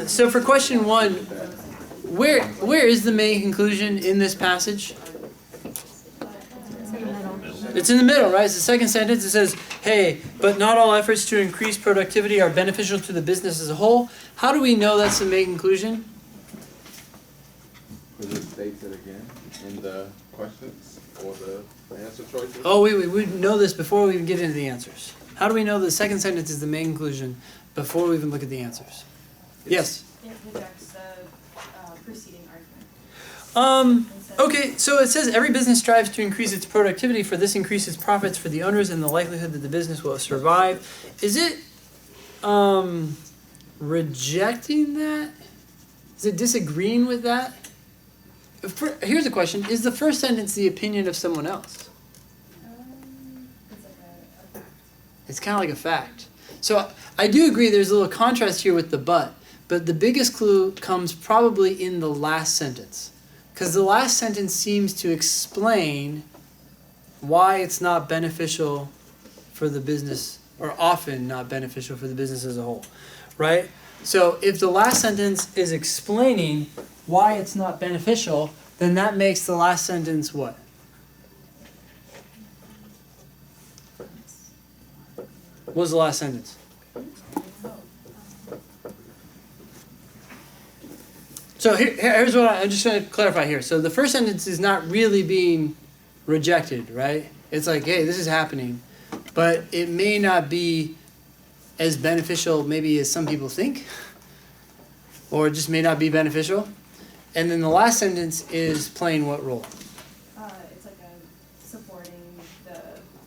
So for question 1, where is the main conclusion in this passage? It's in the middle, right? It's the second sentence. It says, hey, but not all efforts to increase productivity are beneficial to the business as a whole. How do we know that's the main conclusion? Because it states it again in the questions or the answer choices. Oh, we know this before we even get into the answers. How do we know the second sentence is the main conclusion before we even look at the answers? Yes? It rejects the preceding argument. Okay, so it says every business strives to increase its productivity, for this increases profits for the owners and the likelihood that the business will survive. Is it rejecting that? Is it disagreeing with that? Here's a question. Is the first sentence the opinion of someone else? It's like a fact. It's kind of like a fact. So I do agree there's a little contrast here with the but the biggest clue comes probably in the last sentence. Because the last sentence seems to explain why it's not beneficial for the business, or often not beneficial for the business as a whole, right? So if the last sentence is explaining why it's not beneficial, then that makes the last sentence what? What was the last sentence? So here's what I'm just going to clarify here. So the first sentence is not really being rejected, right? It's like, hey, this is happening, but it may not be as beneficial maybe as some people think, or it just may not be beneficial. And then the last sentence is playing what role? It's like a supporting the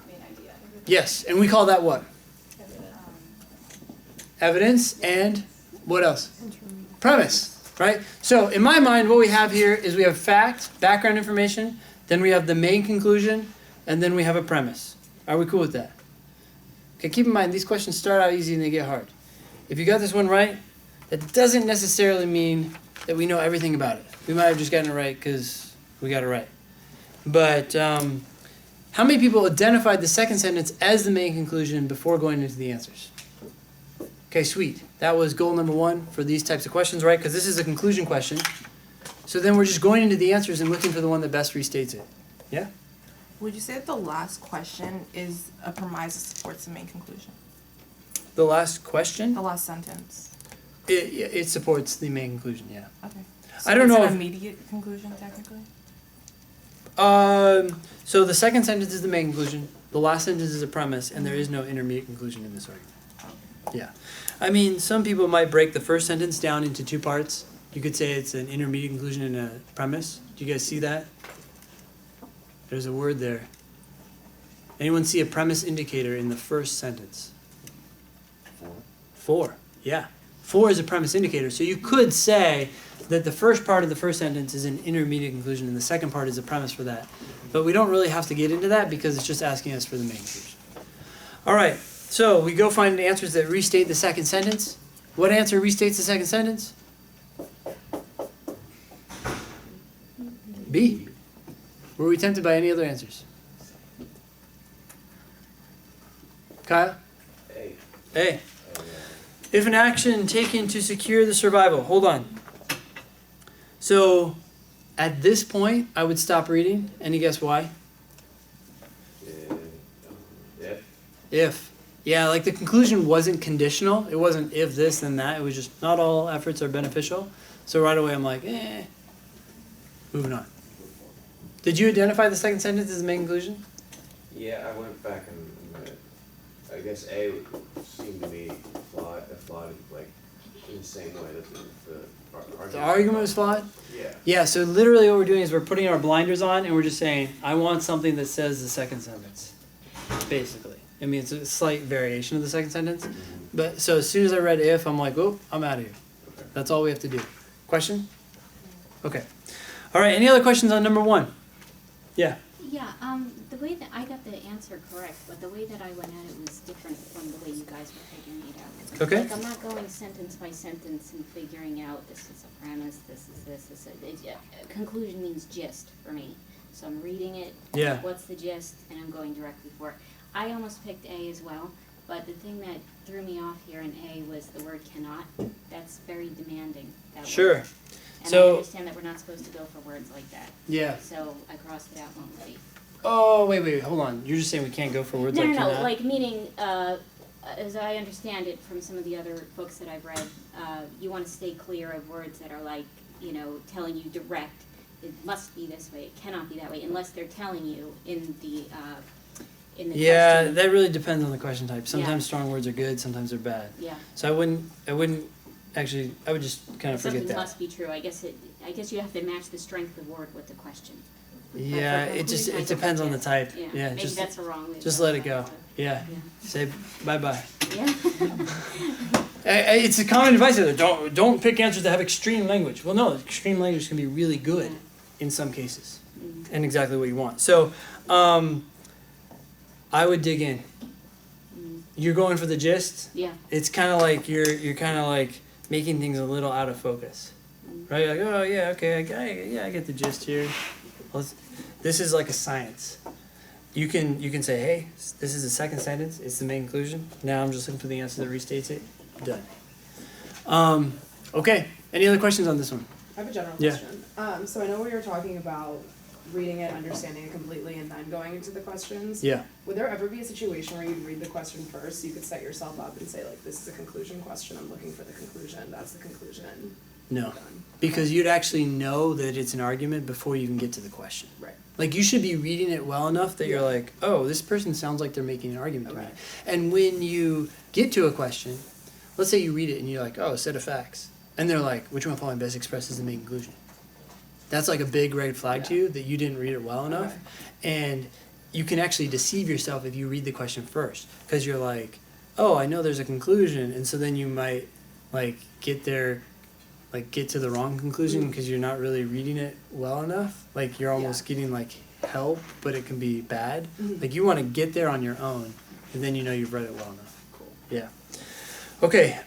main idea. Yes, and we call that what? Evidence and what else? Premise. Right? So in my mind, what we have here is we have fact, background information, then we have the main conclusion, and then we have a premise. Are we cool with that? Okay, keep in mind, these questions start out easy and they get hard. If you got this one right, that doesn't necessarily mean that we know everything about it. We might have just gotten it right because we got it right. But how many people identified the second sentence as the main conclusion before going into the answers? Okay, sweet. That was goal number 1 for these types of questions, right? Because this is a conclusion question. So then we're just going into the answers and looking for the one that best restates it. Yeah? Would you say that the last question is a premise that supports the main conclusion? The last question? The last sentence. It supports the main conclusion, yeah. Okay. I don't is know it if- an immediate conclusion, technically? So the second sentence is the main conclusion. The last sentence is a premise, and there is no intermediate conclusion in this argument. Yeah. I mean, some people might break the first sentence down into 2 parts. You could say it's an intermediate conclusion and a premise. Do you guys see that? There's a word there. Anyone see a premise indicator in the first sentence? 4. Yeah. 4 is a premise indicator. So you could say that the first part of the first sentence is an intermediate conclusion and the second part is a premise for that. But we don't really have to get into that because it's just asking us for the main conclusion. All right. So we go find answers that restate the second sentence. What answer restates the second sentence? B. Were we tempted by any other answers? Kyle? A. If an action taken to secure the survival. Hold on. So at this point, I would stop reading. Any guess why? If. Yeah, like the conclusion wasn't conditional. It wasn't if this, then that. It was just not all efforts are beneficial. So right away I'm like, moving on. Did you identify the second sentence as the main conclusion? Yeah, I went back and I guess A seemed to me flawed like in the same way that The argument was flawed? Yeah. Yeah, so literally what we're doing is we're putting our blinders on and we're just saying, I want something that says the second sentence, basically. I mean, it's a slight variation of the second sentence. But so as soon as I read if, I'm like, oh, I'm out of here. Okay. That's all we have to do. Question? Okay. All right, any other questions on number 1? Yeah. Yeah, the way that I got the answer correct, but the way that I went at it was different from the way you guys were figuring it out. Okay. Like, I'm not going sentence by sentence and figuring out this is a premise, this is this, this is conclusion means gist for me. So I'm reading it, Yeah. what's the gist, and I'm going directly for it. I almost picked A as well, But the thing that threw me off here in A was the word cannot. That's very demanding, that word. Sure. And I So- understand that we're not supposed to go for words like that. Yeah. So I crossed it out on B. Oh, wait, hold on. You're just saying we can't go for words No, like no, no, cannot? like meaning, as I understand it from some of the other books that I've read, you want to stay clear of words that are like, you know, telling you direct, it must be this way, it cannot be that way, unless they're telling you in the Yeah, question. that really depends on the question type. Sometimes Yeah. strong words are good, sometimes they're bad. Yeah. So I wouldn't actually, I would just kind of forget Something that. must be true, I guess you have to match the strength of word with the question. Yeah, for it conclusion, I depends on the guess. type. Yeah, Yeah, maybe that's a wrong way to just go let it about go. Yeah, Yeah. say bye-bye. Yeah. It's a common advice out there. Don't pick answers that have extreme language. Well, no, extreme language can be really good in some cases, and exactly what you want. So, I would dig in. You're going for the gist. Yeah. It's kind of like you're kind of like making things a little out of focus, right? Like, oh yeah, okay, I get the gist here. This is like a science. You can say, hey, this is the second sentence. It's the main conclusion. Now I'm just looking for the answer that restates it. Done. Okay. Any other questions on this one? I have a general Yeah. question. So I know we were talking about reading it, understanding it completely, and then going into the questions. Yeah. Would there ever be a situation where you'd read the question first, so you could set yourself up and say, like, this is a conclusion question, I'm looking for the conclusion, that's the conclusion, No. done? Because you'd actually know that it's an argument before you even get to the question. Right. Like you should be reading it well enough that you're Yeah. like, oh, this person sounds like they're making an argument to me. Okay. And when you get to a question, let's say you read it and you're like, oh, a set of facts. And they're like, which one following best expresses the main conclusion? That's like a big red flag to Yeah. you that you didn't read it well enough. And you can actually deceive yourself if you read the question first. Because you're like, oh, I know there's a conclusion. And so then you might like get to the wrong conclusion because you're not really reading it well enough. Like you're almost getting like help, but it can be bad. Like you want to get there on your own, and then you know you've read it well enough. Cool. Yeah. Okay.